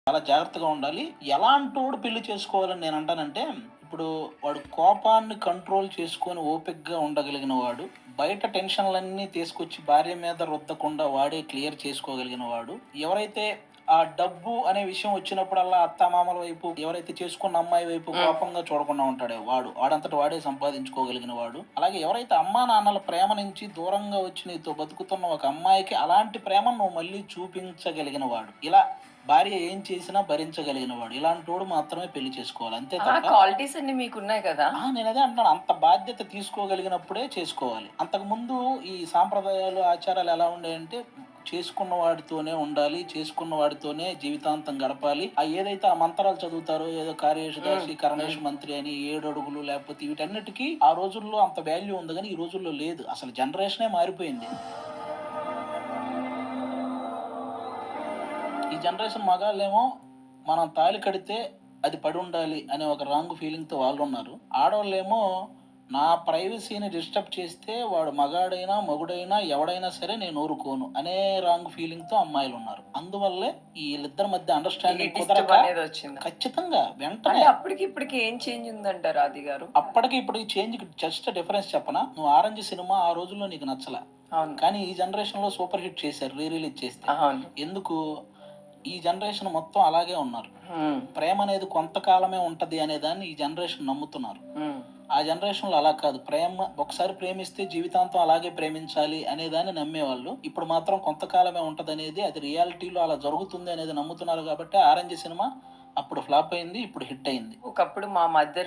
చాలా జాగ్రత్తగా ఉండాలి. ఎలాంటోడు పెళ్లి చేసుకోవాలని నేను అంటానంటే, ఇప్పుడు వాడు కోపాన్ని కంట్రోల్ చేసుకొని ఓపికగా ఉండగలిగిన వాడు, బయట టెన్షన్‌లన్నీ తీసుకొచ్చి భార్య మీద రుద్దకుండా వాడే క్లియర్ చేసుకోగలిగిన వాడు, ఎవరైతే ఆ డబ్బు అనే విషయం వచ్చినప్పుడల్లా అత్తామామల వైపు, ఎవరైతే చేసుకున్న అమ్మాయి వైపు కోపంగా చూడకుండా ఉంటాడో వాడు, వాడంతట వాడే సంపాదించుకోగలిగిన వాడు. అలాగే ఎవరైతే అమ్మా నాన్నల ప్రేమ నుంచి దూరంగా వచ్చి నీతో బతుకుతున్న ఒక అమ్మాయికి అలాంటి ప్రేమను నువ్వు మళ్ళీ చూపించగలిగిన వాడు. ఇలా భార్య ఏం చేసినా భరించగలిగిన వాడు. ఇలాంటోడు మాత్రమే పెళ్లి చేసుకోవాలి. అంతే ఆ తప్ప క్వాలిటీస్ అన్ని మీకున్నాయి కదా! నేనదే అంటున్నాను. అంత బాధ్యత తీసుకోగలిగినప్పుడే చేసుకోవాలి. అంతకుముందు ఈ సాంప్రదాయాలు, ఆచారాలు ఎలా ఉండేయంటే, చేసుకున్న వాడితోనే ఉండాలి. చేసుకున్న వాడితోనే జీవితాంతం గడపాలి. ఏదైతే ఆ మంత్రాలు చదువుతారో, ఏదో కార్యేషు దాసి కరణేషు మంత్రి అని 7 అడుగులు, లేకపోతే వీటన్నిటికి ఆ రోజుల్లో అంత వాల్యూ ఉంది గానీ, ఈ రోజుల్లో లేదు. అసలు జనరేషనే మారిపోయింది. ఈ జనరేషన్ మగాళ్ళేమో మనం తాళి కడితే అది పడి ఉండాలి అనే ఒక రాంగ్ ఫీలింగ్‌తో వాళ్ళున్నారు. ఆడోళ్ళేమో నా ప్రైవసీని డిస్టర్బ్ చేస్తే వాడు మగాడైనా, మగుడైనా ఎవడైనా సరే నేను ఊరుకోను అనే రాంగ్ ఫీలింగ్‌తో అమ్మాయిలున్నారు. అందువల్లే ఈళ్ళిద్దరి మధ్య ఈ అండర్‌స్టాండింగ్ డిస్టర్బ్ కుదరక అనేదొచ్చింది. ఖచ్చితంగా అంటే వెంటనే అప్పటికి ఇప్పటికి ఏం చేంజ్ ఉందంటారు ఆది గారు? అప్పటికి ఇప్పటికి చేంజ్‌కి జస్ట్ డిఫరెన్స్ చెప్పనా? నువ్వు 'ఆరెంజ్' సినిమా ఆ రోజుల్లో నీకు నచ్చలా. అవును. కానీ ఈ జనరేషన్‌లో సూపర్ హిట్ చేశారు రిలీజ్ చేస్తే. అవును. ఎందుకు? ఈ జనరేషన్ మొత్తం అలాగే ఉన్నారు. హ్మ్. ప్రేమ అనేది కొంతకాలమే ఉంటది అనే దాన్ని ఈ జనరేషన్ నమ్ముతున్నారు. హ్మ్. ఆ జనరేషన్‌లో అలా కాదు. ప్రేమ ఒకసారి ప్రేమిస్తే జీవితాంతం అలాగే ప్రేమించాలి అనేదాన్ని నమ్మేవాళ్ళు. ఇప్పుడు మాత్రం కొంతకాలమే ఉంటదనేది, అది రియాలిటీలో అలా జరుగుతుంది అనేది నమ్ముతున్నారు కాబట్టి 'ఆరెంజ్' సినిమా అప్పుడు ఫ్లాప్ అయింది. ఇప్పుడు హిట్ అయింది. ఒకప్పుడు మా మదర్